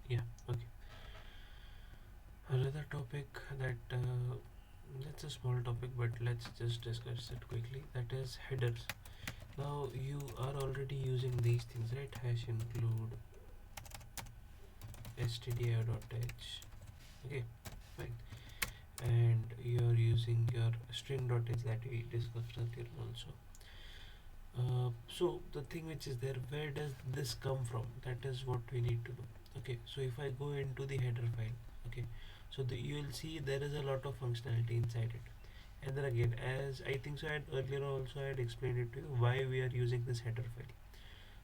Yeah, okay. Another topic that that's a small topic, but let's just discuss it quickly. That is headers. Now you are already using these things, right? Hash include stdio.h. Okay, fine. And you are using your string.h that we discussed earlier also. So the thing which is there, where does this come from? That is what we need to do. Okay, so if I go into the header file, okay, so you will see there is a lot of functionality inside it. And then again, as I think so, I had earlier also I had explained it to you why we are using this header file.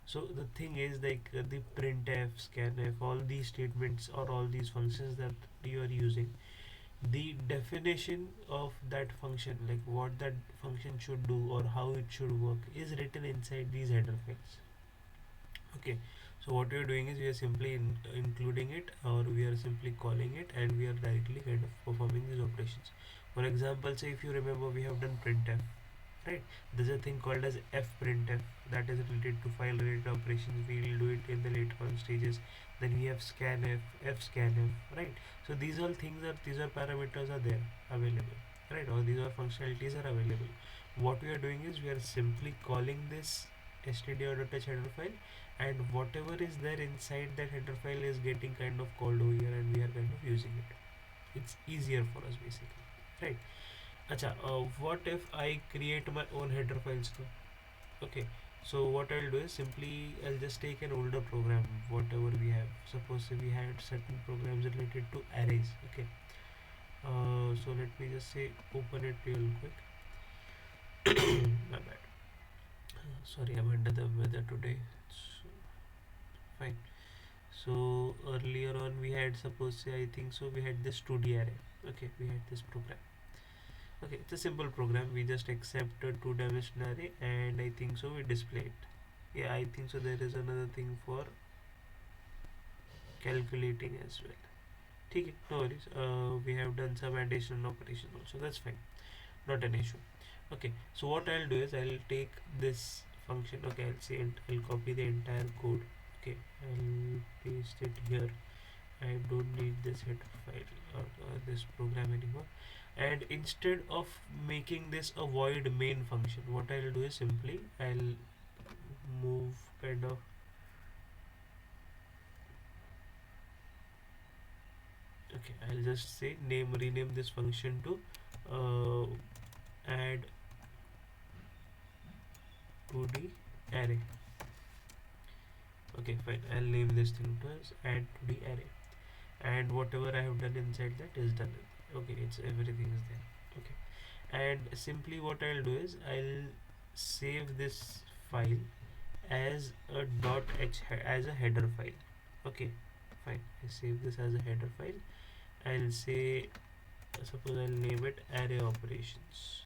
So the thing is like the printf, scanf, all these statements or all these functions that you are using, the definition of that function, like what that function should do or how it should work, is written inside these header files. Okay, so what we are doing is we are simply including it, or we are simply calling it, and we are directly kind of performing these operations. For example, say if you remember, we have done printf, right? There's a thing called as fprintf that is related to file related operations. We will do it in the later on stages. Then we have scanf, fscanf, right? So these all things are, these are parameters are there available, right? Or these are functionalities are available. What we are doing is we are simply calling this stdio.h header file, and whatever is there inside that header file is getting kind of called over here, and we are kind of using it. It's easier for us basically, right? Acha, what if I create my own header files too? Okay, so what I'll do is simply I'll just take an older program, whatever we have. Suppose we had certain programs related to arrays. Okay, so let me just say open it real quick. My bad. Sorry, I'm under the weather today. So, fine. So earlier on we had, suppose say I think so we had this 2D array. Okay, we had this program. Okay, it's a simple program. We just accept a two-dimensional array, and I think so we display it. Yeah, I think so there is another thing for calculating as well. Okay, no worries. We have done some additional operation also. That's fine. Not an issue. Okay, so what I'll do is I'll take this function. Okay, I'll say and I'll copy the entire code. Okay, I'll paste it here. I don't need this header file or this program anymore. And instead of making this a void main function, what I'll do is simply I'll move kind of, okay, I'll just say rename this function to add 2D array. Okay, fine, I'll name this thing to as add 2D array, and whatever I have done inside that is done. Okay, it's everything is there. Okay, and simply what I'll do is I'll save this file as a .h as a header file. Okay, fine, I save this as a header file. I'll say, suppose I'll name it array operations.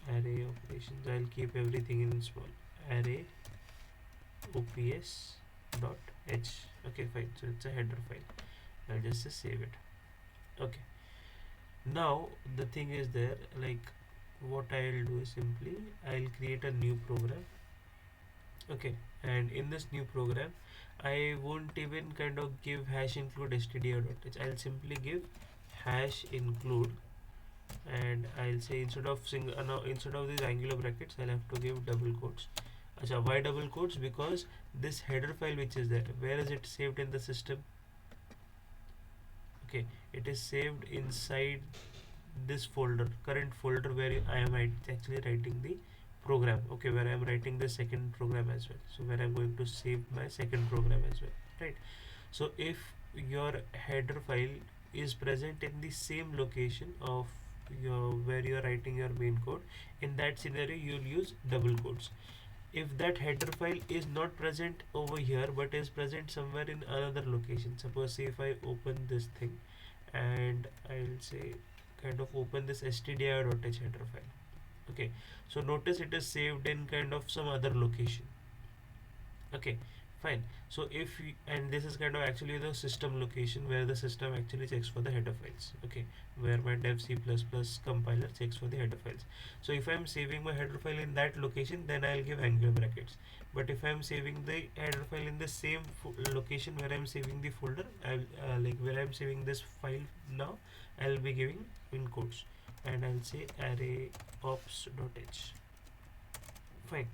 I'll keep everything in small. Array ops dot h. Okay, fine, so it's a header file. I'll just say save it. Okay, now the thing is there, like what I'll do is simply I'll create a new program. Okay, and in this new program I won't even kind of give hash include stdio.h. I'll simply give hash include, and I'll say instead of instead of these angular brackets I'll have to give double quotes. Achha, why double quotes? Because this header file which is there, where is it saved in the system? Okay, it is saved inside this folder, current folder, where I am actually writing the program. Okay, where I am writing the second program as well. So where I'm going to save my second program as well, right? So if your header file is present in the same location of your where you are writing your main code, in that scenario you'll use double quotes. If that header file is not present over here but is present somewhere in another location, suppose say if I open this thing and I'll say kind of open this stdio.h header file. Okay, so notice it is saved in kind of some other location. Okay, Fine. So if we, and this is kind of actually the system location where the system actually checks for the header files. Okay, where my dev C++ compiler checks for the header files. So if I'm saving my header file in that location, then I'll give angular brackets. But if I'm saving the header file in the same location where I'm saving the folder, I'll like where I'm saving this file now, I'll be giving in quotes, and I'll say array ops.h. Fine.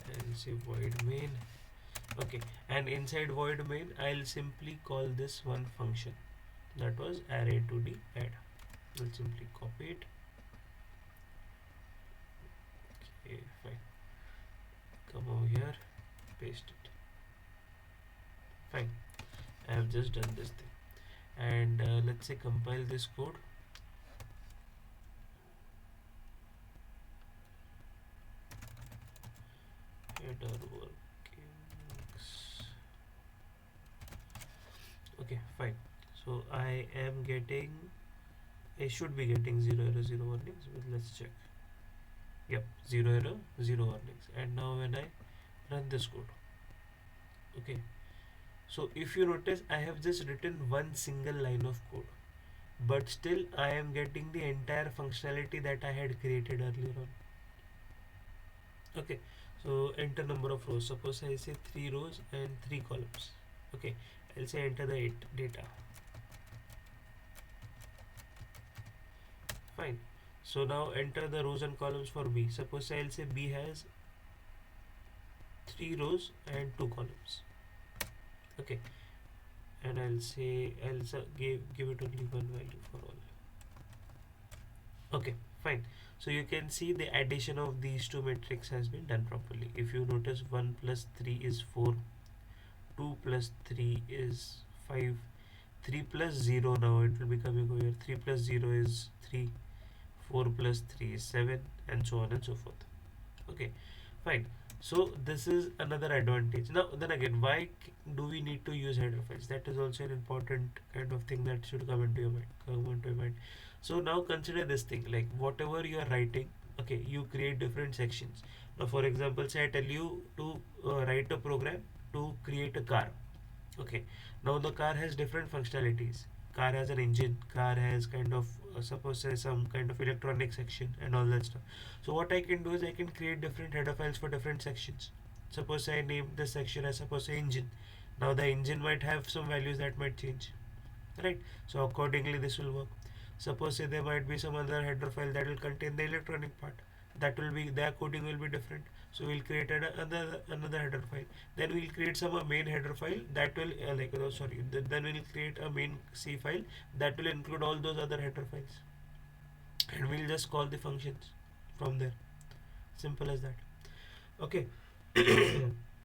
I'll say void main. Okay, and inside void main I'll simply call this one function, that was array2d add. I'll simply copy it. Okay, fine. Come over here, paste it. Fine. I have just done this thing, and let's say compile this code. Header workings. Okay, fine. So I am getting, I should be getting 0 error 0 warnings, but let's check. Yep, 0 error 0 warnings. And now when I run this code, okay, so if you notice, I have just written one single line of code, but still I am getting the entire functionality that I had created earlier on. Okay, so enter number of rows. Suppose I say 3 rows and 3 columns. Okay, I'll say enter the 8 data. Fine. So now enter the rows and columns for B. Suppose I'll say B has 3 rows and 2 columns. Okay, and I'll say give it only one value for all. Okay, fine. So you can see the addition of these two metrics has been done properly. If you notice, 1 plus 3 is 4, 2 plus 3 is 5, 3 plus 0, now it will be coming over here, 3 plus 0 is 3, 4 plus 3 is 7, and so on and so forth. Okay, fine. So this is another advantage. Now then again, why do we need to use header files? That is also an important kind of thing that should come into your mind. So now consider this thing, like whatever you are writing, okay, you create different sections. Now for example, say I tell you to write a program to create a car. Okay, now the car has different functionalities. Car has an engine, car has kind of suppose say some kind of electronic section and all that stuff. So what I can do is I can create different header files for different sections. Suppose I name this section as suppose say engine. Now the engine might have some values that might change, right? So accordingly this will work. Suppose say there might be some other header file that will contain the electronic part, that will be, their coding will be different, so we'll create another header file. Then we'll create some main header file that will then we'll create a main C file that will include all those other header files, and we'll just call the functions from there. Simple as that. Okay.